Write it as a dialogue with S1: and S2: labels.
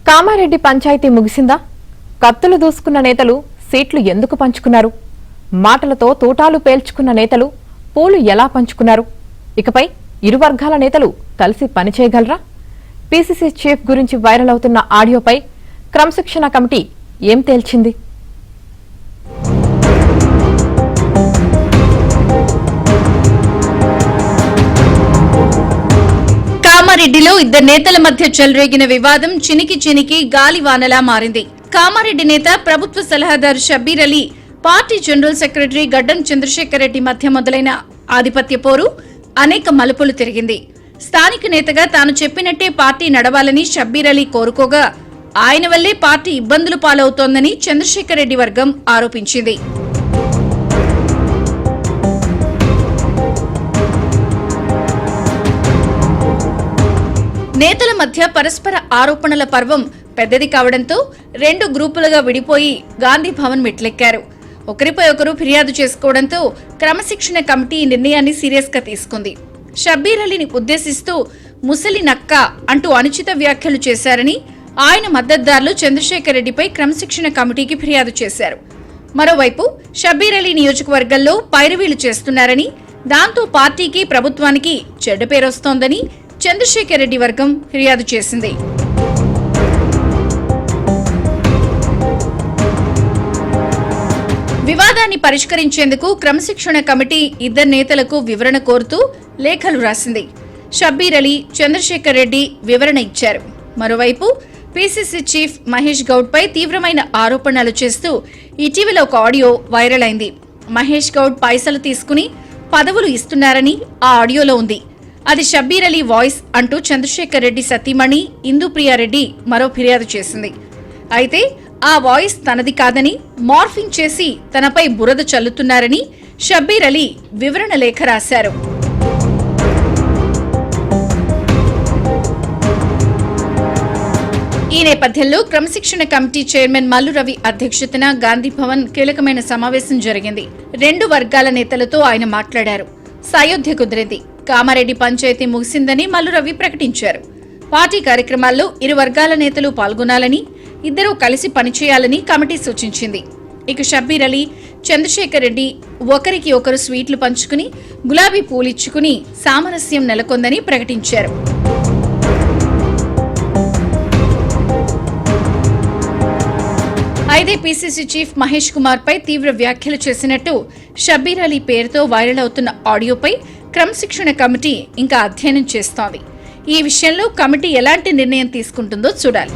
S1: కామారెడ్డి పంచాయతీ ముగిసిందా? కత్తులు దూసుకున్న నేతలు సీట్లు ఎందుకు పంచుకున్నారు? మాటలతో తోటాలు పేల్చుకున్న నేతలు పూలు ఎలా పంచుకున్నారు? ఇకపై ఇరు వర్గాల నేతలు కలిసి పనిచేయగలరా? పీసీసీ చీఫ్ గురించి వైరల్ అవుతున్న ఆడియోపై క్రమశిక్షణ కమిటీ ఏం తేల్చింది?
S2: కామారెడ్డిలో ఇద్దరు నేతల మధ్య చెలరేగిన వివాదం చినికి గాలివానలా మారింది. కామారెడ్డి నేత ప్రభుత్వ సలహాదారు Shabbir Ali, party general secretary గడ్డం చంద్రశేఖర్ రెడ్డి మధ్య మొదలైన ఆధిపత్య పోరు అనేక మలుపులు తిరిగింది. స్థానిక నేతగా తాను చెప్పినట్టే పార్టీ నడవాలని షబ్బీర్ అలీ కోరుకోగా, ఆయన వల్లే పార్టీ ఇబ్బందులు పాలవుతోందని చంద్రశేఖర్ రెడ్డి వర్గం ఆరోపించింది. నేతల మధ్య పరస్పర ఆరోపణల పర్వం పెద్దది కావడంతో రెండు గ్రూపులుగా విడిపోయి గాంధీ భవన్ మెట్లెక్కారు. ఒకరిపై ఒకరు ఫిర్యాదు చేసుకోవడంతో క్రమశిక్షణ కమిటీ ఈ నిర్ణయాన్ని సీరియస్ గా తీసుకుంది. షబ్బీర్ అలీని ఉద్దేశిస్తూ ముసలి నక్క అంటూ అనుచిత వ్యాఖ్యలు చేశారని ఆయన మద్దతుదారులు చంద్రశేఖర్ రెడ్డిపై క్రమశిక్షణ కమిటీకి ఫిర్యాదు చేశారు. మరోవైపు షబ్బీర్ అలీ నియోజకవర్గంలో పైరవీలు చేస్తున్నారని, దాంతో పార్టీకి ప్రభుత్వానికి చెడ్డ పేరొస్తోందని చంద్రశేఖర్ రెడ్డి వర్గం ఫిర్యాదు చేసింది. వివాదాన్ని పరిష్కరించేందుకు క్రమశిక్షణ కమిటీ ఇద్దరు నేతలకు వివరణ కోరుతూ లేఖలు రాసింది. షబ్బీర్ అలీ, చంద్రశేఖర్ రెడ్డి వివరణ ఇచ్చారు. మరోవైపు పీసీసీ చీఫ్ మహేష్ గౌడ్ పై తీవ్రమైన ఆరోపణలు చేస్తూ ఇటీవల ఒక ఆడియో వైరల్ అయింది. మహేష్ గౌడ్ పైసలు తీసుకుని పదవులు ఇస్తున్నారని ఆ ఆడియోలో ఉంది. అది షబ్బీర్ అలీ వాయిస్ అంటూ చంద్రశేఖర్ రెడ్డి సతీమణి ఇందుప్రియారెడ్డి మరో ఫిర్యాదు చేసింది. అయితే ఆ వాయిస్ తనది కాదని, మార్ఫింగ్ చేసి తనపై బురద చల్లుతున్నారని షబ్బీర్ అలీ వివరణ లేఖ రాశారు. ఈ నేపథ్యంలో క్రమశిక్షణ కమిటీ చైర్మన్ మల్లు రవి అధ్యక్షతన గాంధీ భవన్ కీలకమైన సమావేశం జరిగింది. రెండు వర్గాల నేతలతో ఆయన మాట్లాడారు. సయోధ్య కుదిరింది. కామారెడ్డి పంచాయతీ ముగిసిందని మల్లు రవి ప్రకటించారు. పార్టీ కార్యక్రమాల్లో ఇరు వర్గాల నేతలు పాల్గొనాలని, ఇద్దరూ కలిసి పనిచేయాలని కమిటీ సూచించింది. ఇక షబ్బీర్ అలీ, చంద్రశేఖర్ రెడ్డి ఒకరికి ఒకరు స్వీట్లు పంచుకుని గులాబీ పూలిచ్చుకుని సామరస్యం నెలకొందని ప్రకటించారు. అయితే పీసీసీ చీఫ్ మహేష్ కుమార్ పై తీవ్ర వ్యాఖ్యలు చేసినట్టు షబ్బీర్ అలీ పేరుతో వైరల్ అవుతున్న ఆడియోపై క్రమశిక్షణ కమిటీ ఇంకా అధ్యయనం చేస్తోంది. ఈ విషయంలో కమిటీ ఎలాంటి నిర్ణయం తీసుకుంటుందో చూడాలి.